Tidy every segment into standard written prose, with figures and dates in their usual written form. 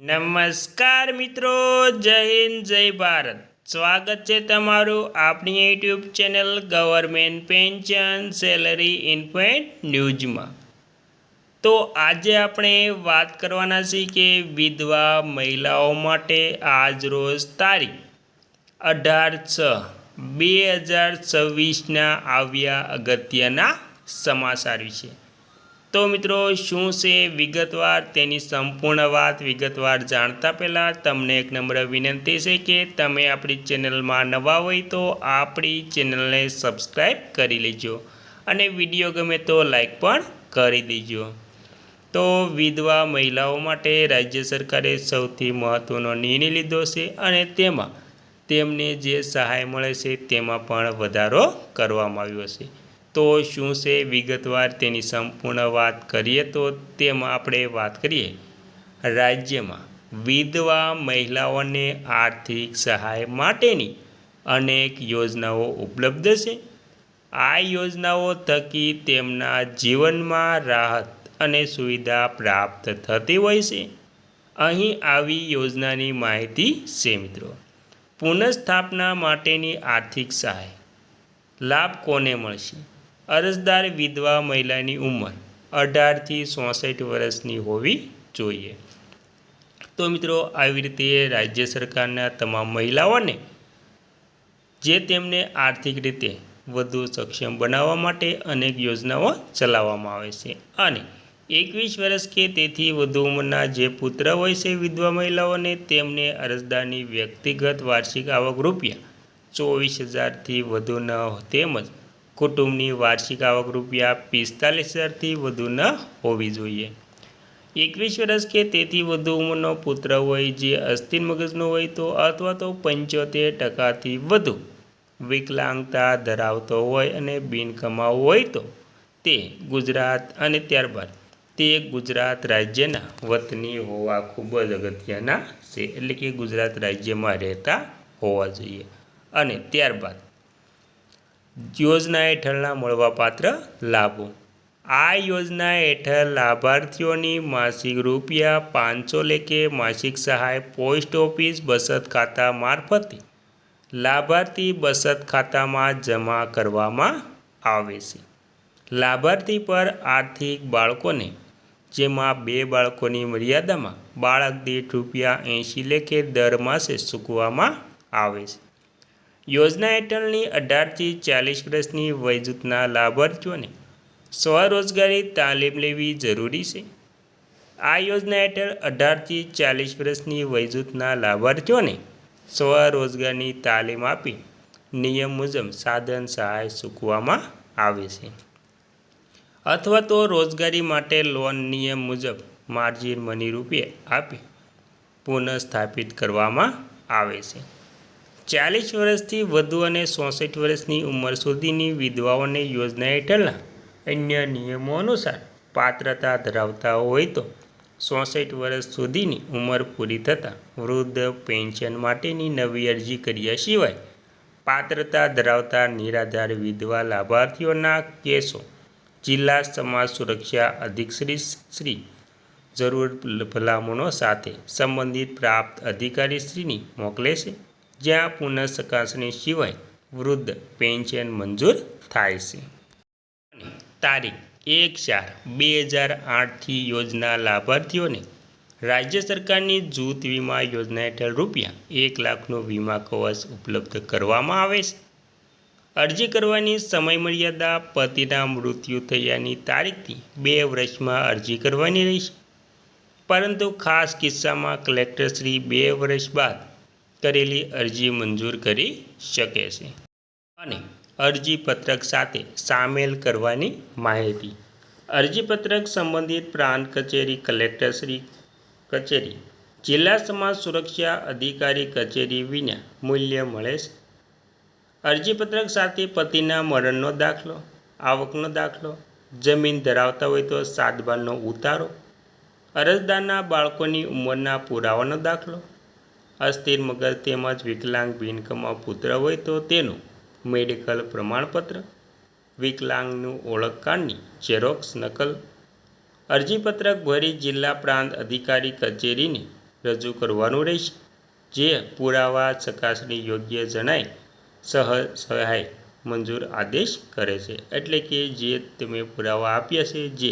નમસ્કાર મિત્રો, જય હિન્દ, જય ભારત. સ્વાગત છે તમારું આપણી YouTube channel government pension salary ઇન્ફોએન્ટ ન્યૂઝમાં. તો આજે આપણે વાત કરવાના છીએ કે વિધવા મહિલાઓ માટે આજ રોજ તારીખ 18/6/2026ના આવ્યા અગત્યના સમાચાર વિશે. તો મિત્રો, શું છે વિગતવાર તેની સંપૂર્ણ વાત વિગતવાર જાણતા પહેલાં તમને એક નમ્ર વિનંતી છે કે તમે આપણી ચેનલમાં નવા હોય તો આપણી ચેનલને સબસ્ક્રાઈબ કરી લેજો અને વિડીયો ગમે તો લાઈક પણ કરી દેજો. તો વિધવા મહિલાઓ માટે રાજ્ય સરકારે સૌથી મહત્ત્વનો નિર્ણય લીધો છે અને તેમાં તેમને જે સહાય મળે છે તેમાં પણ વધારો કરવામાં આવ્યો છે. તો શું છે વિગતવાર તેની સંપૂર્ણ વાત કરીએ તો તેમાં આપણે વાત કરીએ રાજ્યમાં વિધવા મહિલાઓને આર્થિક સહાય માટેની અનેક યોજનાઓ ઉપલબ્ધ છે. આ યોજનાઓ થકી તેમના જીવનમાં રાહત અને સુવિધા પ્રાપ્ત થતી હોય છે. અહીં આવી યોજનાની માહિતી છે મિત્રો. પુનઃસ્થાપના માટેની આર્થિક સહાય લાભ કોને મળશે? અરજદાર વિધવા મહિલાની ઉંમર 18થી 64 વર્ષની હોવી જોઈએ. તો મિત્રો, આવી રીતે રાજ્ય સરકારના તમામ મહિલાઓને જે તેમને આર્થિક રીતે વધુ સક્ષમ બનાવવા માટે અનેક યોજનાઓ ચલાવવામાં આવે છે અને 21 વર્ષ કે તેથી વધુ ઉંમરના જે પુત્ર હોય છે વિધવા મહિલાઓને તેમને અરજદારની વ્યક્તિગત વાર્ષિક આવક રૂપિયા 24,000થી વધુ ન તેમજ કુટુંબની વાર્ષિક આવક રૂપિયા 45,000થી વધુ ન હોવી જોઈએ. 21 વર્ષ કે તેથી વધુ ઉંમરનો પુત્ર હોય જે અસ્થિર મગજનો હોય તો અથવા તો 75% વધુ વિકલાંગતા ધરાવતો હોય અને બિનકમાઉ હોય તો તે ગુજરાત અને ત્યારબાદ તે ગુજરાત રાજ્યના વતની હોવા ખૂબ જ અગત્યના છે. એટલે કે ગુજરાત રાજ્યમાં રહેતા હોવા જોઈએ. અને ત્યારબાદ યોજના હેઠળના મળવાપાત્ર લાભો. આ યોજના હેઠળ લાભાર્થીઓની માસિક રૂપિયા 500 લેખે માસિક સહાય પોસ્ટ ઓફિસ બચત ખાતા મારફતે લાભાર્થી બચત ખાતામાં જમા કરવામાં આવે છે. લાભાર્થી પર આર્થિક બાળકોને જેમાં 2 બાળકોની મર્યાદામાં બાળક દીઠ રૂપિયા 80 લેખે દર માસે ચૂકવવામાં આવે છે. યોજના હેઠળની 18થી 40 વર્ષની વયજૂથના લાભાર્થીઓને સ્વરોજગારી તાલીમ લેવી જરૂરી છે. આ યોજના હેઠળ 18થી 40 વર્ષની વયજૂથના લાભાર્થીઓને સ્વરોજગારની તાલીમ આપી નિયમ મુજબ સાધન સહાય ચૂકવવામાં આવે છે અથવા તો રોજગારી માટે લોન નિયમ મુજબ માર્જિન મની રૂપિયા આપી પુનઃસ્થાપિત કરવામાં આવે છે. 40 વર્ષથી વધુ અને 64 વર્ષની ઉંમર સુધીની વિધવાઓને યોજના હેઠળના અન્ય નિયમો અનુસાર પાત્રતા ધરાવતા હોય તો 64 વર્ષ સુધીની ઉંમર પૂરી થતાં વૃદ્ધ પેન્શન માટેની નવી અરજી કર્યા સિવાય પાત્રતા ધરાવતા નિરાધાર વિધવા લાભાર્થીઓના કેસો જિલ્લા સમાજ સુરક્ષા અધિકારીશ્રી જરૂર ભલામણો સાથે સંબંધિત પ્રાપ્ત અધિકારીશ્રીની મોકલે છે, જ્યાં પુનઃચકાસણી સિવાય વૃદ્ધ પેન્શન મંજૂર થાય છે. અને તારીખ 1/4/2008થી યોજના લાભાર્થીઓને રાજ્ય સરકારની જૂથ વીમા યોજના હેઠળ રૂપિયા 1 લાખનું વીમા કવચ ઉપલબ્ધ કરવામાં આવે છે. અરજી કરવાની સમયમર્યાદા પતિના મૃત્યુ થયાની તારીખથી 2 વર્ષમાં અરજી કરવાની રહેશે, પરંતુ ખાસ કિસ્સામાં કલેક્ટરશ્રી 2 વર્ષ બાદ કરેલી અરજી મંજૂર કરી શકે છે. અને અરજીપત્રક સાથે સામેલ કરવાની માહિતી. અરજીપત્રક સંબંધિત પ્રાંત કચેરી, કલેક્ટરશ્રી કચેરી, જિલ્લા સમાજ સુરક્ષા અધિકારી કચેરી વિના મૂલ્ય મળે છે. અરજીપત્રક સાથે પતિના મરણનો દાખલો, આવકનો દાખલો, જમીન ધરાવતા હોય તો સાતબારનો ઉતારો, અરજદારના બાળકોની ઉંમરના પુરાવાનો દાખલો, અસ્થિર મગજ તેમજ વિકલાંગ બિનકમાઉ પુત્ર હોય તો તેનું મેડિકલ પ્રમાણપત્ર, વિકલાંગનું ઓળખ કાર્ડની ઝેરોક્ષ નકલ. અરજીપત્રક ભરી જિલ્લા પ્રાંત અધિકારી કચેરીને રજૂ કરવાનું રહેશે. જે પુરાવા ચકાસણી યોગ્ય જણાય સહાય મંજૂર આદેશ કરે છે. એટલે કે જે તમે પુરાવા આપ્યા છે જે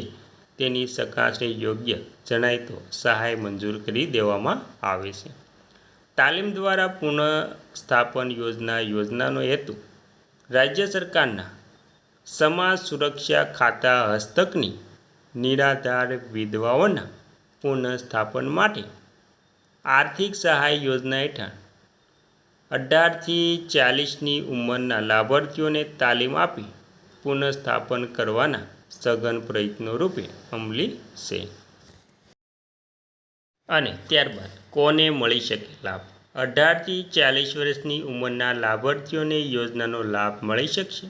તેની ચકાસણી યોગ્ય જણાય તો સહાય મંજૂર કરી દેવામાં આવે છે. તાલીમ દ્વારા પુનઃસ્થાપન યોજનાનો હેતુ રાજ્ય સરકારના સમાજ સુરક્ષા ખાતા હસ્તકની નિરાધાર વિધવાઓના પુનઃસ્થાપન માટે આર્થિક સહાય યોજના હેઠળ 18 થી 40ની ઉંમરના લાભાર્થીઓને તાલીમ આપી પુનઃસ્થાપન કરવાના સઘન પ્રયત્નો રૂપે અમલી છે. અને ત્યારબાદ કોને મળી શકે લાભ? 18 થી 40 વર્ષની ઉંમરના લાભાર્થીઓને યોજનાનો લાભ મળી શકશે.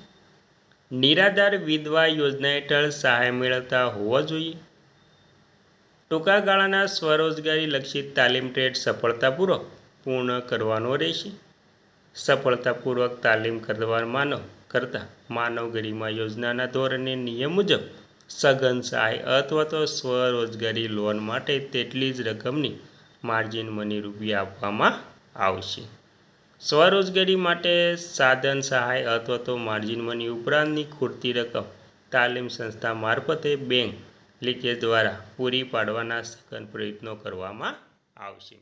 નિરાધાર વિધવા યોજના હેઠળ સહાય મેળવતા હોવા જોઈએ. ટૂંકા ગાળાના સ્વરોજગારી લક્ષી તાલીમ ટ્રેડ સફળતાપૂર્વક પૂર્ણ કરવાનો રહેશે. સફળતાપૂર્વક તાલીમ કરતા માનવ ગરિમા યોજનાના ધોરણે નિયમ મુજબ સઘન સહાય અથવા તો સ્વરોજગારી લોન માટે તેટલી જ રકમની માર્જિન મની રૂપિયા આપવામાં આવશે. સ્વરોજગારી માટે સાધન સહાય અથવા તો માર્જિન મની ઉપરાંતની ખૂટતી રકમ તાલીમ સંસ્થા મારફતે બેંક લીકેજ દ્વારા પૂરી પાડવાના સઘન પ્રયત્નો કરવામાં આવશે.